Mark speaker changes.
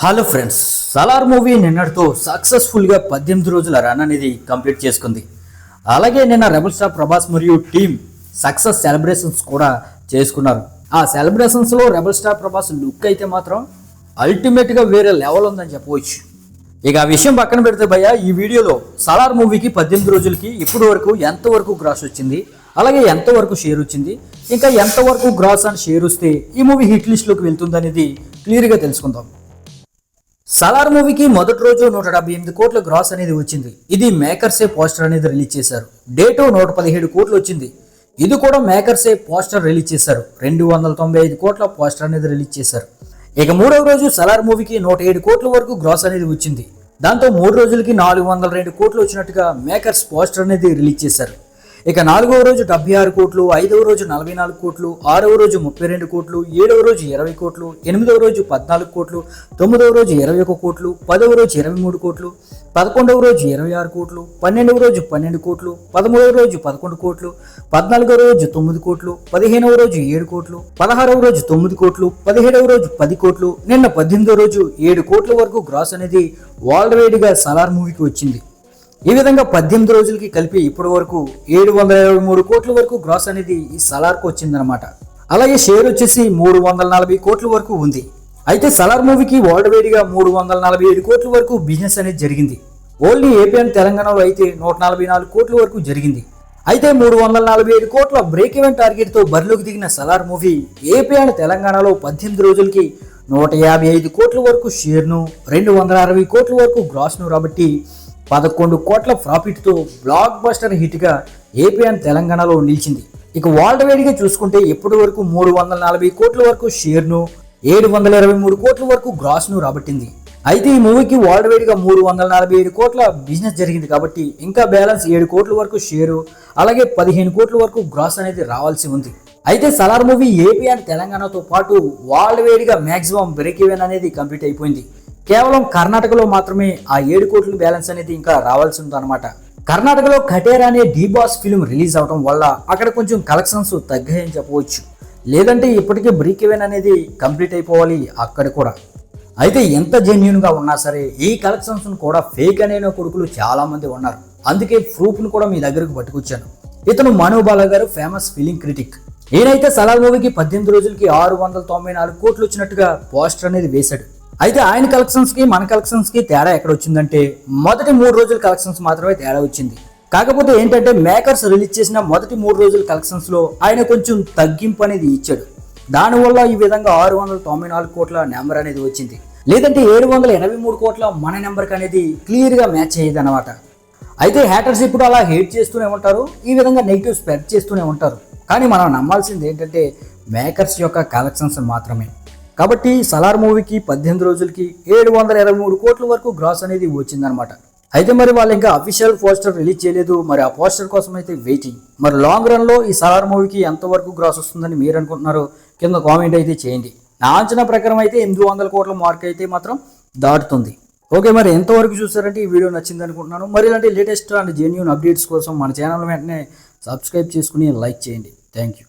Speaker 1: Hello friends, Salaar movie నిన్నటితో సక్సెస్ఫుల్గా 18 రోజుల రన్ అనేది కంప్లీట్ చేసుకుంది. అలాగే నిన్న రెబల్ స్టార్ ప్రభాస్ మరియు టీం సక్సెస్ సెలబ్రేషన్స్ కూడా చేసుకున్నారు. ఆ సెలబ్రేషన్స్లో రెబల్ స్టార్ ప్రభాస్ లుక్ అయితే మాత్రం అల్టిమేట్గా వేరే లెవెల్ ఉందని చెప్పవచ్చు. ఇక ఆ విషయం పక్కన పెడితే భయ్య, ఈ వీడియోలో సలార్ మూవీకి 18 రోజులకి ఇప్పటి వరకు ఎంతవరకు గ్రాస్ వచ్చింది, అలాగే ఎంతవరకు షేర్ వచ్చింది, ఇంకా ఎంతవరకు గ్రాస్ అండ్ షేర్ వస్తే ఈ మూవీ హిట్ లిస్ట్లోకి వెళ్తుంది అనేది క్లియర్గా తెలుసుకుందాం. సలార్ మూవీకి మొదటి రోజు 178 కోట్ల గ్రాస్ అనేది వచ్చింది. ఇది మేకర్సే పోస్టర్ అనేది రిలీజ్ చేశారు. డేటు 117 కోట్లు వచ్చింది. ఇది కూడా మేకర్సే పోస్టర్ రిలీజ్ చేశారు. 295 కోట్ల పోస్టర్ అనేది రిలీజ్ చేశారు. ఇక మూడవ రోజు సలార్ మూవీకి 107 కోట్ల వరకు గ్రాస్ అనేది వచ్చింది. దాంతో 3 రోజులకి 402 కోట్లు వచ్చినట్టుగా మేకర్స్ పోస్టర్ అనేది రిలీజ్ చేశారు. ఇక 4వ రోజు 76 కోట్లు, 5వ రోజు 44 కోట్లు, 6వ రోజు 32 కోట్లు, 7వ రోజు 20 కోట్లు, 8వ రోజు 14 కోట్లు, 9వ రోజు 21 కోట్లు, 10వ రోజు 23 కోట్లు, 11వ రోజు 26 కోట్లు, 12వ రోజు 12 కోట్లు, 13వ రోజు 11 కోట్లు, 14వ రోజు 9 కోట్లు, 15వ రోజు 7 కోట్లు, 16వ రోజు 9 కోట్లు, 17వ రోజు 10 కోట్లు, నిన్న 18వ రోజు 7 కోట్ల వరకు గ్రాస్ అనేది వరల్డ్ వైడ్గా సలార్ మూవీకి వచ్చింది. ఈ విధంగా 18 రోజులకి కలిపి ఇప్పటి వరకు 723 కోట్ల వరకు గ్రాస్ అనేది ఈ సలార్కు వచ్చిందనమాట. అలాగే షేర్ వచ్చేసి 340 కోట్ల వరకు ఉంది. అయితే సలార్ మూవీకి వరల్డ్ వైడ్గా 347 కోట్ల వరకు బిజినెస్ అనేది జరిగింది. ఓన్లీ ఏపీ అండ్ తెలంగాణలో అయితే 144 కోట్ల వరకు జరిగింది. అయితే 347 కోట్ల బ్రేక్ ఈవెన్ టార్గెట్తో బరిలోకి దిగిన సలార్ మూవీ ఏపీ అండ్ తెలంగాణలో 18 రోజులకి 155 కోట్ల వరకు షేర్ను, 260 కోట్ల వరకు గ్రాస్ను రాబట్టి 11 కోట్ల ప్రాఫిట్తో బ్లాక్ బస్టర్ హిట్గా ఏపీ అండ్ తెలంగాణలో నిలిచింది. ఇక వరల్డ్ వైడ్గా చూసుకుంటే ఇప్పటి వరకు 340 కోట్ల వరకు షేర్ను, 723 కోట్ల వరకు గ్రాస్ను రాబట్టింది. అయితే ఈ మూవీకి వరల్డ్ వైడ్గా 347 కోట్ల బిజినెస్ జరిగింది కాబట్టి ఇంకా బ్యాలెన్స్ 7 కోట్ల వరకు షేరు, అలాగే 15 కోట్ల వరకు గ్రాస్ అనేది రావాల్సి ఉంది. అయితే సలార్ మూవీ ఏపీ అండ్ తెలంగాణతో పాటు వరల్డ్ వైడ్గా మ్యాక్సిమం బ్రేక్ ఈవెన్ అనేది కంప్లీట్ అయిపోయింది. కేవలం కర్ణాటకలో మాత్రమే ఆ 7 కోట్ల బ్యాలెన్స్ అనేది ఇంకా రావాల్సి ఉందన్నమాట. కర్ణాటకలో ఖటేరా అనే డి బాస్ ఫిల్మ్ రిలీజ్ అవడం వల్ల అక్కడ కొంచెం కలెక్షన్స్ తగ్గాయని చెప్పవచ్చు. లేదంటే ఇప్పటికే బ్రేక్ ఈవెన్ అనేది కంప్లీట్ అయిపోవాలి అక్కడ కూడా. అయితే ఎంత జెన్యూన్గా ఉన్నా సరే ఈ కలెక్షన్స్ కూడా ఫేక్ అనే కొడుకులు చాలా మంది ఉన్నారు. అందుకే ప్రూఫ్ను కూడా మీ దగ్గరకు పట్టుకొచ్చాను. ఇతను మనుబాల గారు, ఫేమస్ ఫిలిం క్రిటిక్. ఈయనైతే సలార్ మూవీకి 18 రోజులకి 694 కోట్లు వచ్చినట్టుగా పోస్టర్ అనేది వేశాడు. అయితే ఆయన కలెక్షన్స్కి మన కలెక్షన్స్కి తేడా ఎక్కడ వచ్చిందంటే మొదటి 3 రోజుల కలెక్షన్స్ మాత్రమే తేడా వచ్చింది. కాకపోతే ఏంటంటే మేకర్స్ రిలీజ్ చేసిన మొదటి 3 రోజుల కలెక్షన్స్లో ఆయన కొంచెం తగ్గింపు అనేది ఇచ్చాడు. దానివల్ల ఈ విధంగా 694 కోట్ల నెంబర్ అనేది వచ్చింది. లేదంటే 783 కోట్ల మన నెంబర్కి అనేది క్లియర్గా మ్యాచ్ అయ్యేది అనమాట. అయితే హ్యాటర్స్ ఇప్పుడు అలా హేట్ చేస్తూనే ఉంటారు, ఈ విధంగా నెగిటివ్ స్ప్రెడ్ చేస్తూనే ఉంటారు. కానీ మనం నమ్మాల్సింది ఏంటంటే మేకర్స్ యొక్క కలెక్షన్స్ మాత్రమే. కాబట్టి సలార్ మూవీకి 18 రోజులకి 723 కోట్ల వరకు గ్రాస్ అనేది వచ్చిందనమాట. అయితే మరి వాళ్ళు ఇంకా అఫీషియల్ పోస్టర్ రిలీజ్ చేయలేదు. మరి ఆ పోస్టర్ కోసం అయితే వెయిటింగ్. మరి లాంగ్ రన్లో ఈ సలార్ మూవీకి ఎంతవరకు గ్రాస్ వస్తుందని మీరు అనుకుంటున్నారో కింద కామెంట్ అయితే చేయండి. నా అంచనా ప్రకారం అయితే 800 కోట్ల మార్క్ అయితే మాత్రం దాటుతుంది. ఓకే, మరి ఎంతవరకు చూస్తారంటే ఈ వీడియో నచ్చింది అనుకుంటున్నాను. మరి ఇలాంటి లేటెస్ట్ అండ్ జెన్యూన్ అప్డేట్స్ కోసం మన ఛానల్ వెంటనే సబ్స్క్రైబ్ చేసుకుని లైక్ చేయండి. Thank you.